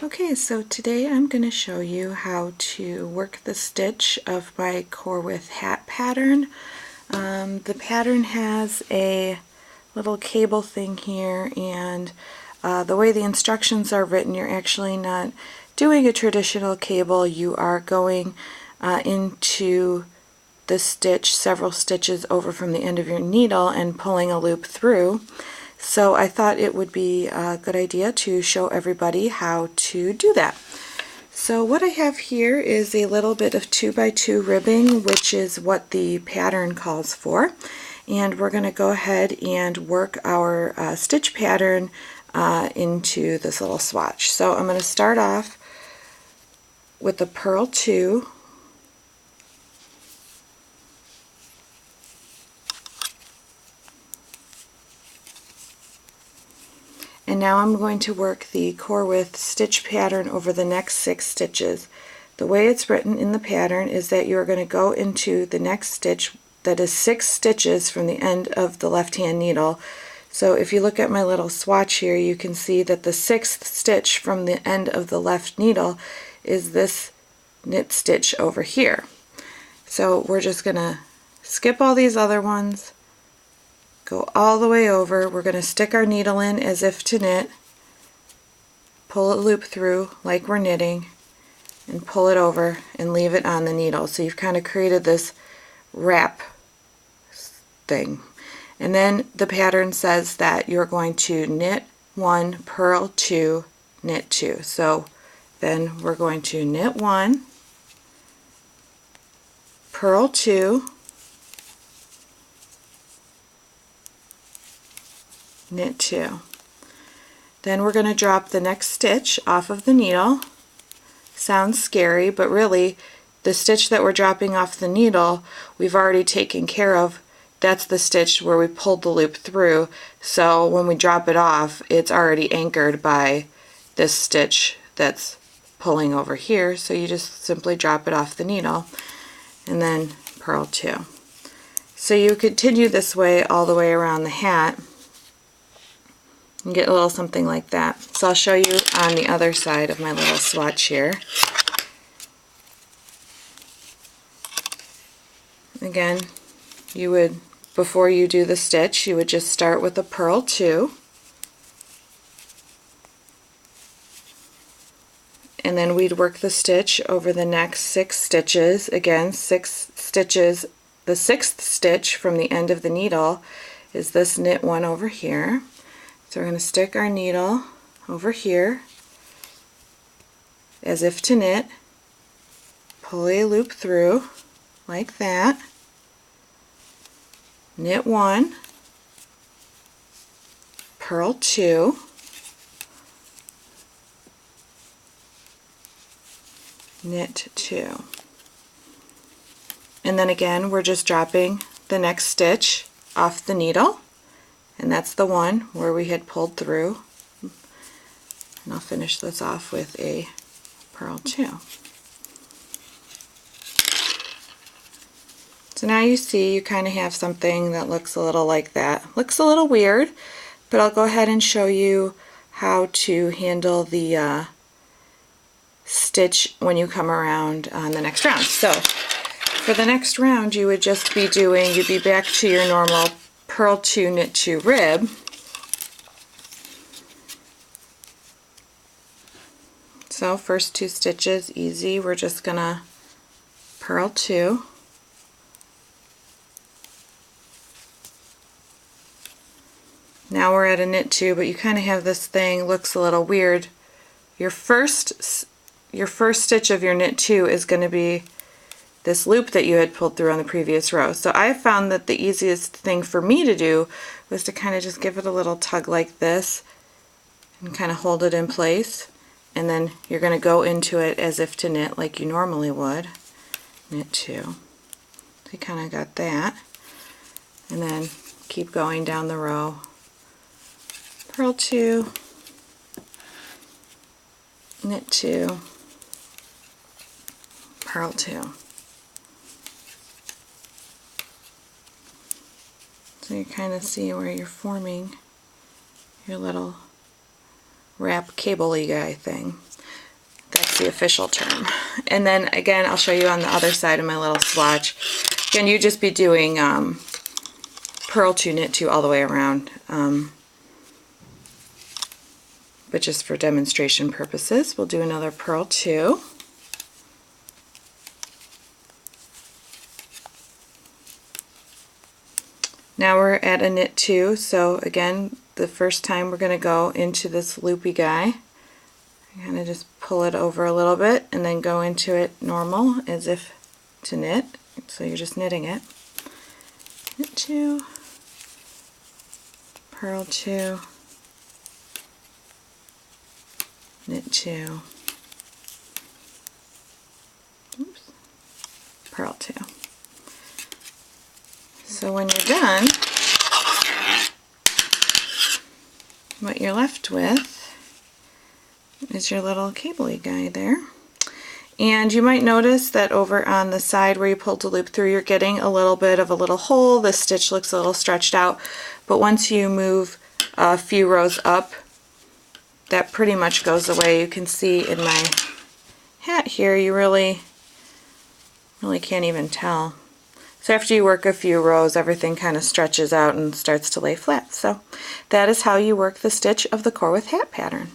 Okay, so today I'm going to show you how to work the stitch of my Corwith Hat pattern. The pattern has a little cable thing here, and the way the instructions are written, you're actually not doing a traditional cable. You are going into the stitch several stitches over from the end of your needle and pulling a loop through. So I thought it would be a good idea to show everybody how to do that. So what I have here is a little bit of 2x2 ribbing, which is what the pattern calls for. And we're going to go ahead and work our stitch pattern into this little swatch. So I'm going to start off with the purl 2. And now I'm going to work the Corwith stitch pattern over the next 6 stitches. The way it's written in the pattern is that you're going to go into the next stitch that is 6 stitches from the end of the left hand needle. So if you look at my little swatch here, you can see that the 6th stitch from the end of the left needle is this knit stitch over here. So we're just going to skip all these other ones, go all the way over. We're going to stick our needle in as if to knit, pull a loop through like we're knitting, and pull it over and leave it on the needle. So you've kind of created this wrap thing. And then the pattern says that you're going to knit 1, purl 2, knit 2. So then we're going to knit 1, purl 2, knit 2. Then we're going to drop the next stitch off of the needle. Sounds scary, but really the stitch that we're dropping off the needle we've already taken care of. That's the stitch where we pulled the loop through, so when we drop it off it's already anchored by this stitch that's pulling over here. So you just simply drop it off the needle and then purl 2. So you continue this way all the way around the hat and get a little something like that. So I'll show you on the other side of my little swatch here. Again, you would, before you do the stitch, you would just start with a purl 2, and then we'd work the stitch over the next 6 stitches. Again, 6 stitches. The 6th stitch from the end of the needle is this knit one over here. So we're going to stick our needle over here as if to knit, pull a loop through like that, knit 1, purl 2, knit 2. And then again we're just dropping the next stitch off the needle, and that's the one where we had pulled through. And I'll finish this off with a purl 2. So now you see you kind of have something that looks a little like that. Looks a little weird, but I'll go ahead and show you how to handle the stitch when you come around on the next round. So for the next round you would just be doing, you'd be back to your normal purl 2, knit 2 rib. So first 2 stitches, easy. We're just gonna purl 2, now we're at a knit 2, but you kind of have this thing, looks a little weird. Your first stitch of your knit 2 is going to be this loop that you had pulled through on the previous row. So I found that the easiest thing for me to do was to kind of just give it a little tug like this and kind of hold it in place, and then you're going to go into it as if to knit like you normally would. Knit 2. So you kind of got that, and then keep going down the row. Purl 2, knit 2, purl 2. So you kind of see where you're forming your little wrap cable-y guy thing. That's the official term. And then again, I'll show you on the other side of my little swatch. Again, you just be doing purl 2, knit 2 all the way around. But just for demonstration purposes, we'll do another purl 2. Now we're at a knit 2, so again, the first time we're going to go into this loopy guy. Kind of just pull it over a little bit and then go into it normal as if to knit. So you're just knitting it. Knit 2, purl 2, knit 2, oops, purl 2. So when you're done, what you're left with is your little cable-y guy there. And you might notice that over on the side where you pulled the loop through, you're getting a little bit of a little hole. The stitch looks a little stretched out, but once you move a few rows up, that pretty much goes away. You can see in my hat here, you really can't even tell. So after you work a few rows, everything kind of stretches out and starts to lay flat. So that is how you work the stitch of the Corwith Hat pattern.